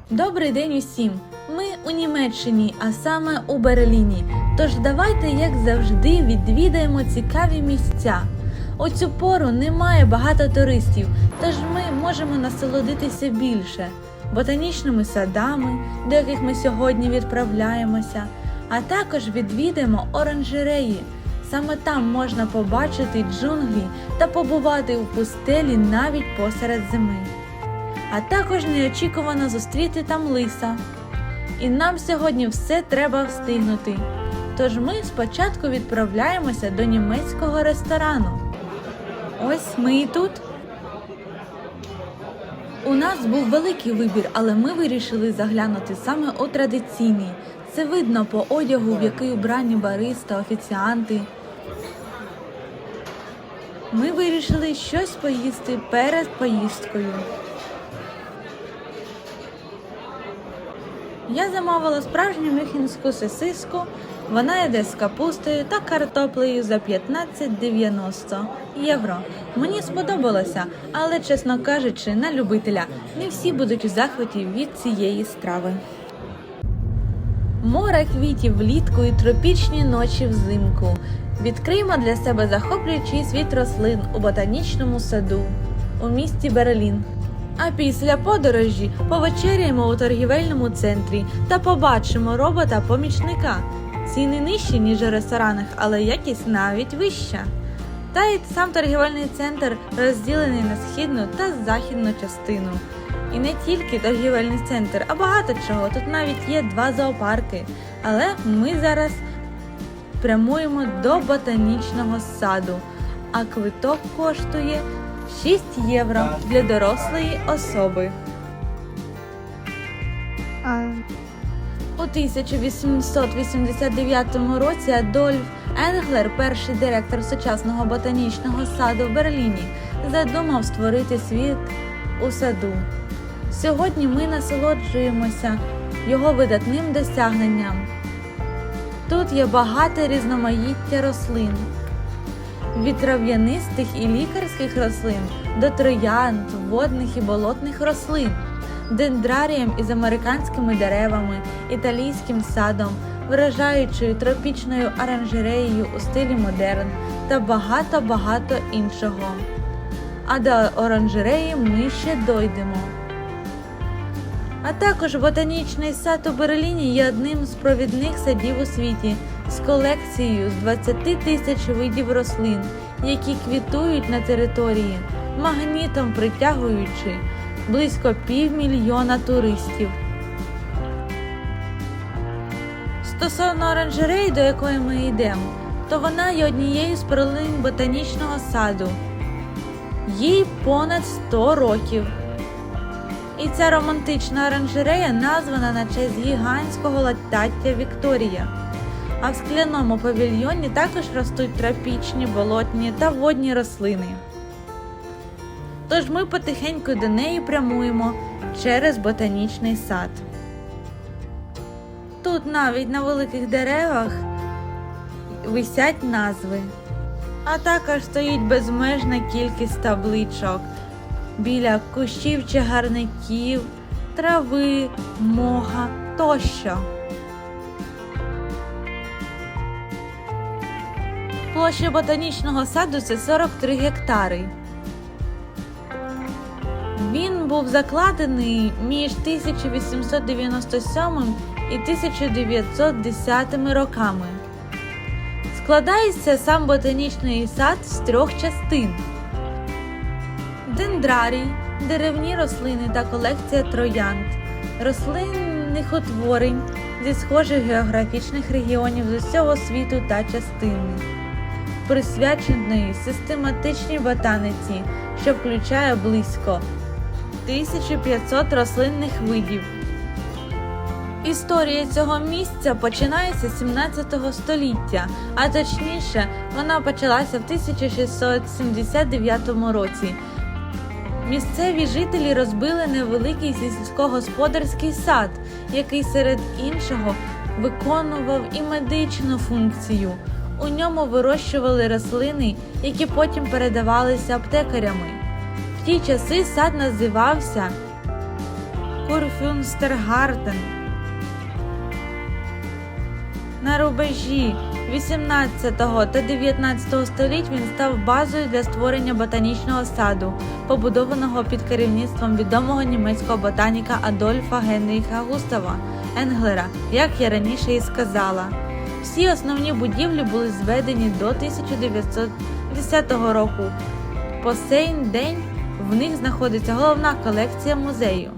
Добрий день усім! Ми у Німеччині, а саме у Берліні. Тож давайте, як завжди, відвідаємо цікаві місця. У цю пору немає багато туристів, тож ми можемо насолодитися більше ботанічними садами, до яких ми сьогодні відправляємося, а також відвідаємо оранжереї. Саме там можна побачити джунглі та побувати у пустелі навіть посеред зими. А також неочікувано зустріти там лиса. І нам сьогодні все треба встигнути. Тож ми спочатку відправляємося до німецького ресторану. Ось ми і тут. У нас був великий вибір, але ми вирішили заглянути саме у традиційний. Це видно по одягу, в який убрані бариста, офіціанти. Ми вирішили щось поїсти перед поїздкою. Я замовила справжню мюнхенську сосиску, вона йде з капустою та картоплею за 15,90 євро. Мені сподобалося, але, чесно кажучи, на любителя, не всі будуть у захваті від цієї страви. Море квітів влітку і тропічні ночі взимку. Відкриємо для себе захоплюючий світ рослин у ботанічному саду у місті Берлін. А після подорожі повечеряємо у торгівельному центрі та побачимо робота-помічника. Ціни нижчі, ніж у ресторанах, але якість навіть вища. Та й сам торгівельний центр розділений на східну та західну частину. І не тільки торгівельний центр, а багато чого. Тут навіть є 2 зоопарки. Але ми зараз прямуємо до ботанічного саду, а квиток коштує 6 євро для дорослої особи. У 1889 році Адольф Енглер, перший директор сучасного ботанічного саду в Берліні, задумав створити світ у саду. Сьогодні ми насолоджуємося його видатним досягненням. Тут є багато різноманіття рослин. Від трав'янистих і лікарських рослин до троянд, водних і болотних рослин, дендрарієм із американськими деревами, італійським садом, вражаючою тропічною оранжереєю у стилі модерн та багато-багато іншого. А до оранжереї ми ще дойдемо. А також ботанічний сад у Берліні є одним з провідних садів у світі з колекцією з 20 тисяч видів рослин, які квітують на території, магнітом притягуючи близько 500 000 туристів. Стосовно оранжереї, до якої ми йдемо, то вона є однією з перлин ботанічного саду. Їй понад 100 років. І ця романтична оранжерея названа на честь гігантського латаття Вікторія. А в скляному павільйоні також ростуть тропічні, болотні та водні рослини. Тож ми потихеньку до неї прямуємо через ботанічний сад. Тут навіть на великих деревах висять назви. А також стоїть безмежна кількість табличок біля кущів чагарників, трави, мох тощо. Площа ботанічного саду – це 43 гектари. Він був закладений між 1897 і 1910 роками. Складається сам ботанічний сад з 3 частин. Дендрарій, деревні рослини та колекція троянд, рослинних утворень зі схожих географічних регіонів з усього світу та частини, присвяченої систематичній ботаниці, що включає близько 1500 рослинних видів. Історія цього місця починається з 17 століття, а точніше, вона почалася в 1679 році. Місцеві жителі розбили невеликий сільськогосподарський сад, який серед іншого виконував і медичну функцію. У ньому вирощували рослини, які потім передавалися аптекарями. В ті часи сад називався Курфюнстергартен. На рубежі 18 та 19 століть він став базою для створення ботанічного саду, побудованого під керівництвом відомого німецького ботаніка Адольфа Генріха Густава Енглера, як я раніше і сказала. Всі основні будівлі були зведені до 1910 року. По сей день в них знаходиться головна колекція музею.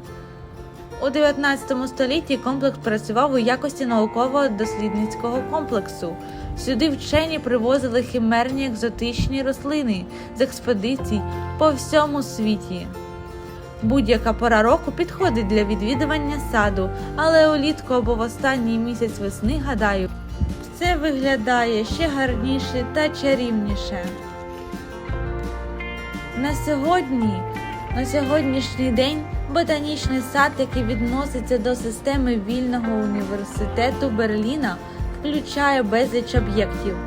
У 19 столітті комплекс працював у якості науково-дослідницького комплексу. Сюди вчені привозили химерні екзотичні рослини з експедицій по всьому світі. Будь-яка пора року підходить для відвідування саду, але улітку або в останній місяць весни, гадаю, все виглядає ще гарніше та чарівніше. На сьогоднішній день ботанічний сад, який відноситься до системи Вільного університету Берліна, включає безліч об'єктів.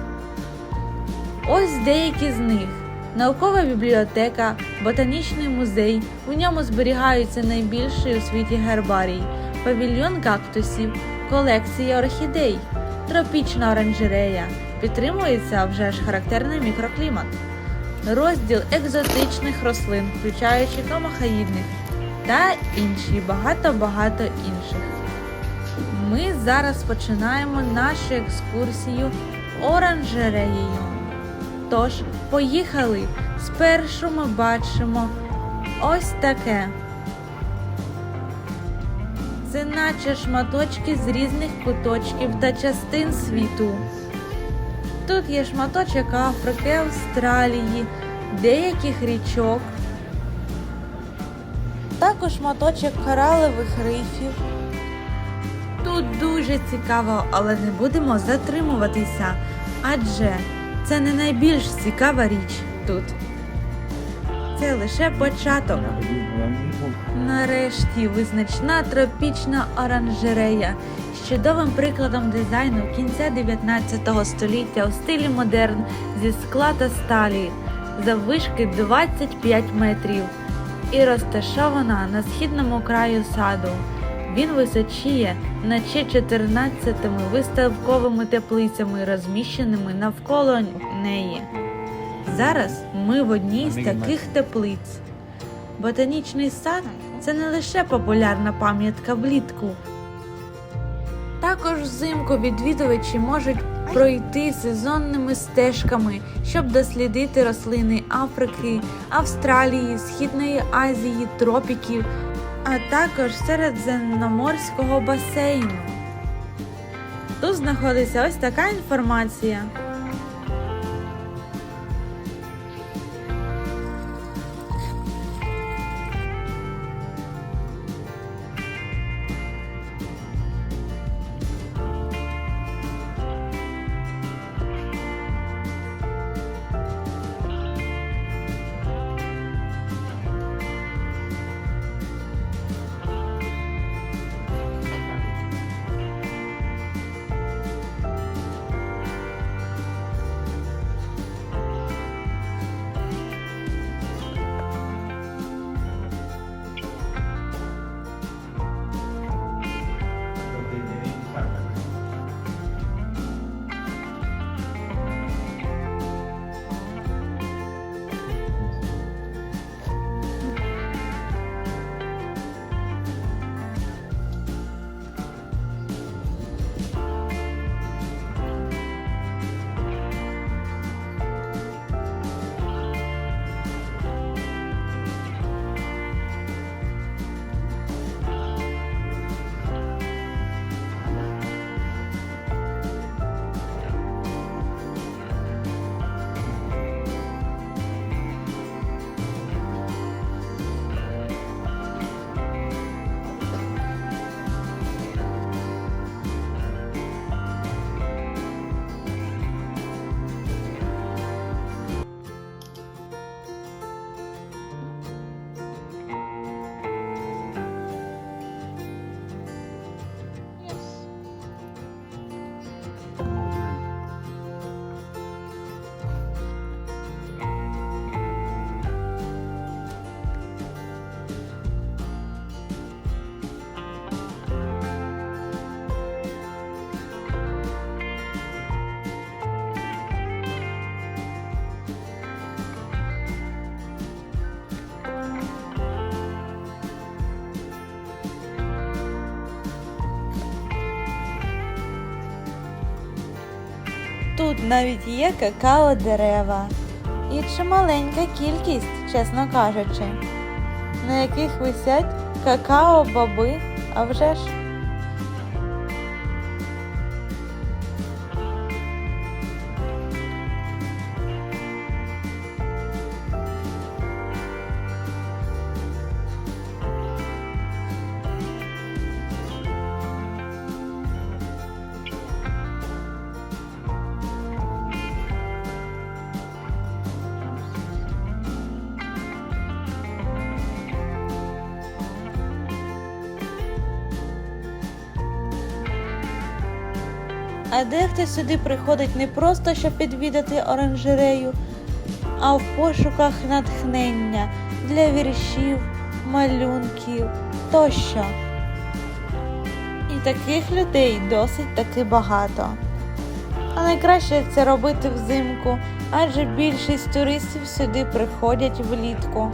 Ось деякі з них. Наукова бібліотека, ботанічний музей, у ньому зберігаються найбільший у світі гербарій, павільйон кактусів, колекція орхідей, тропічна оранжерея, підтримується вже ж характерний мікроклімат, розділ екзотичних рослин, включаючи комахоїдних, та інші, багато інших. Ми зараз починаємо нашу екскурсію оранжереєю. Тож, поїхали! Спершу ми бачимо ось таке. Це наче шматочки з різних куточків та частин світу. Тут є шматочок Африки, Австралії, деяких річок, також шматочок коралових рифів. Тут дуже цікаво, але не будемо затримуватися, адже це не найбільш цікава річ тут. Це лише початок. Нарешті визначна тропічна оранжерея з чудовим прикладом дизайну кінця 19 століття у стилі модерн зі скла та сталі, заввишки 25 метрів і розташована на східному краю саду. Він височіє над 14 виставковими теплицями, розміщеними навколо неї. Зараз ми в одній з таких теплиць. Ботанічний сад – це не лише популярна пам'ятка влітку. Також взимку відвідувачі можуть пройти сезонними стежками, щоб дослідити рослини Африки, Австралії, Східної Азії, тропіків, а також Середземноморського басейну. Тут знаходиться ось така інформація. Тут навіть є какао-дерева. І чималенька кількість, чесно кажучи, на яких висять какао-боби, а вже ж. А дехто сюди приходить не просто, щоб відвідати оранжерею, а в пошуках натхнення для віршів, малюнків тощо. І таких людей досить таки багато. А найкраще як це робити взимку, адже більшість туристів сюди приходять влітку.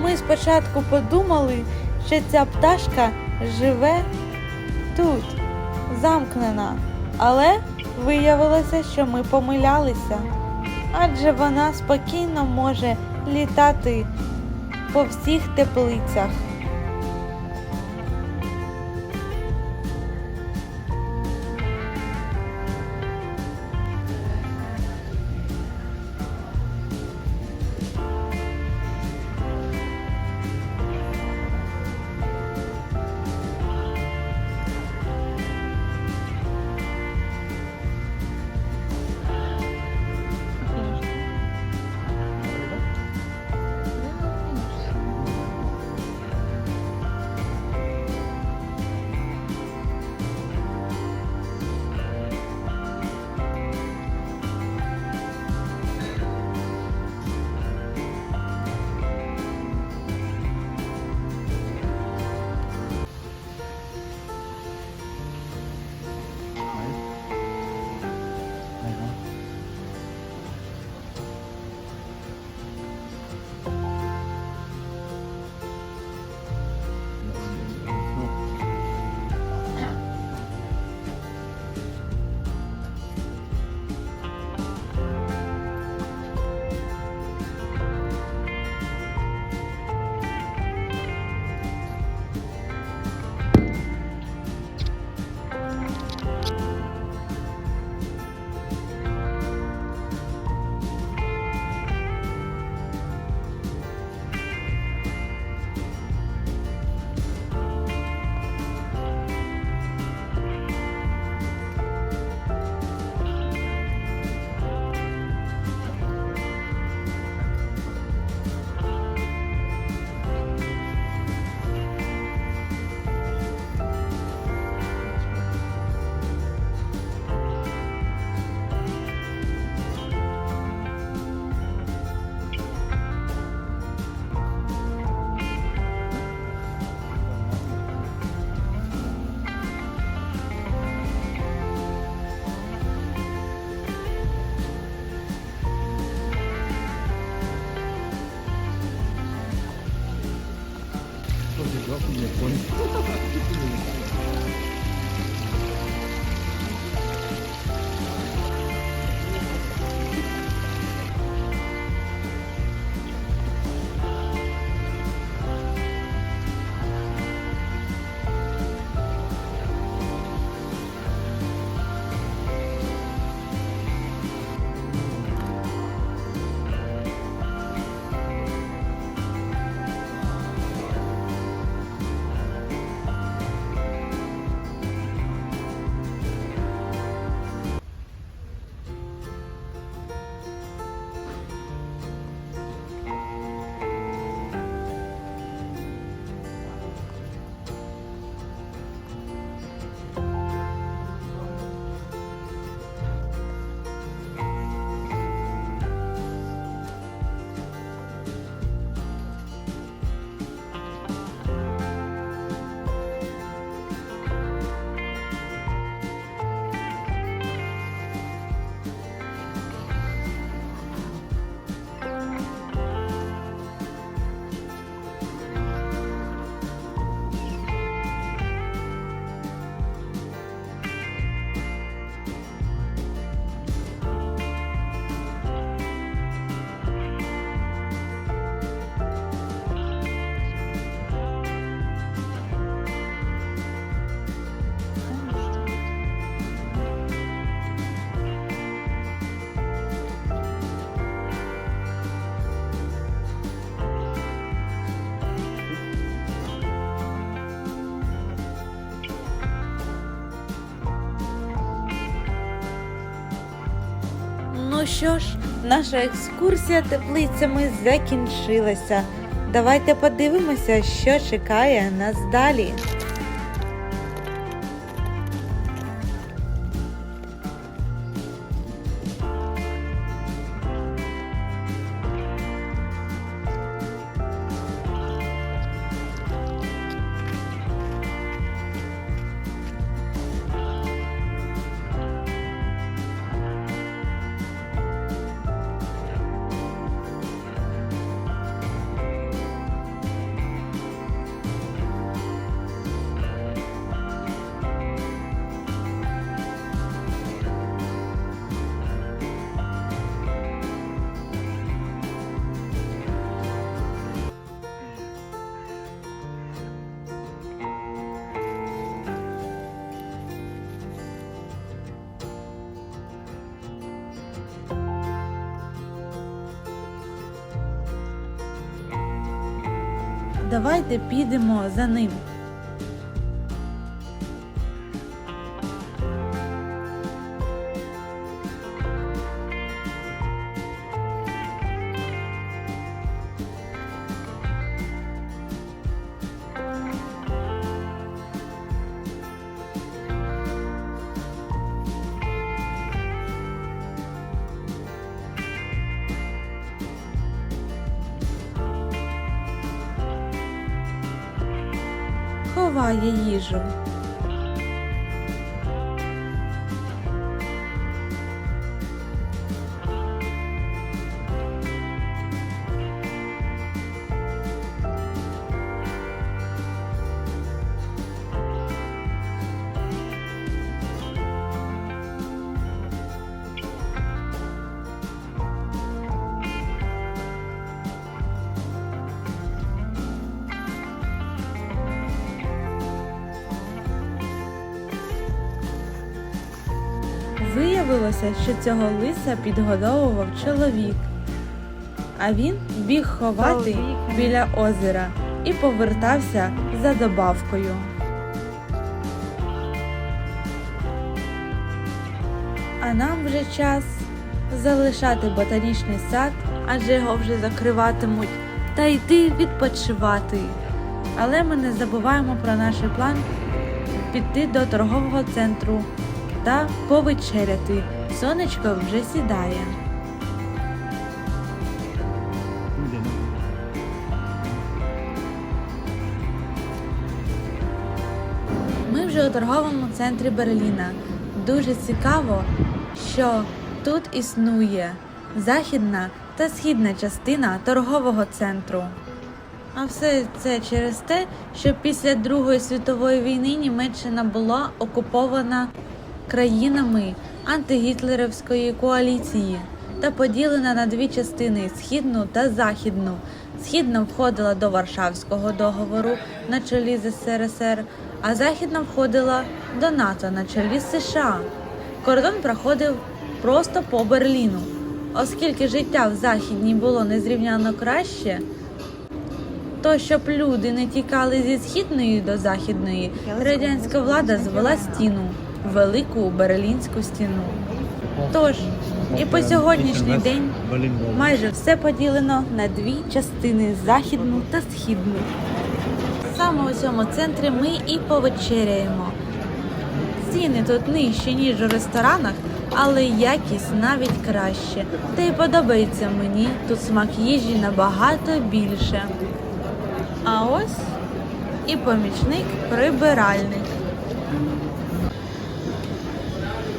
Ми спочатку подумали, що ця пташка живе тут, замкнена, але виявилося, що ми помилялися, адже вона спокійно може літати по всіх теплицях. Ну що ж, наша екскурсія теплицями закінчилася. Давайте подивимося, що чекає нас далі. Давайте підемо за ним. Ховає їжу. Виявилося, що цього лиса підгодовував чоловік, а він біг ховати біля озера і повертався за добавкою. А нам вже час залишати ботанічний сад, адже його вже закриватимуть, та йти відпочивати. Але ми не забуваємо про наш план піти до торгового центру та повечеряти. Сонечко вже сідає. Ми вже у торговому центрі Берліна. Дуже цікаво, що тут існує західна та східна частина торгового центру. А все це через те, що після Другої світової війни Німеччина була окупована країнами антигітлерівської коаліції та поділена на дві частини – східну та західну. Східна входила до Варшавського договору на чолі з СРСР, а західна входила до НАТО на чолі з США. Кордон проходив просто по Берліну. Оскільки життя в Західній було незрівняно краще, то щоб люди не тікали зі східної до західної, радянська влада звела стіну – Велику Берлінську стіну. Тож, і по сьогоднішній день майже все поділено на дві частини – західну та східну. Саме у цьому центрі ми і повечеряємо. Ціни тут нижчі, ніж у ресторанах, але якість навіть краще. Та й подобається мені, тут смак їжі набагато більше. А ось і помічник-прибиральник.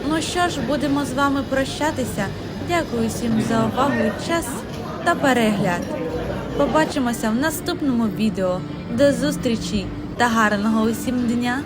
Ну що ж, будемо з вами прощатися. Дякую всім за увагу, час та перегляд. Побачимося в наступному відео. До зустрічі та гарного усім дня!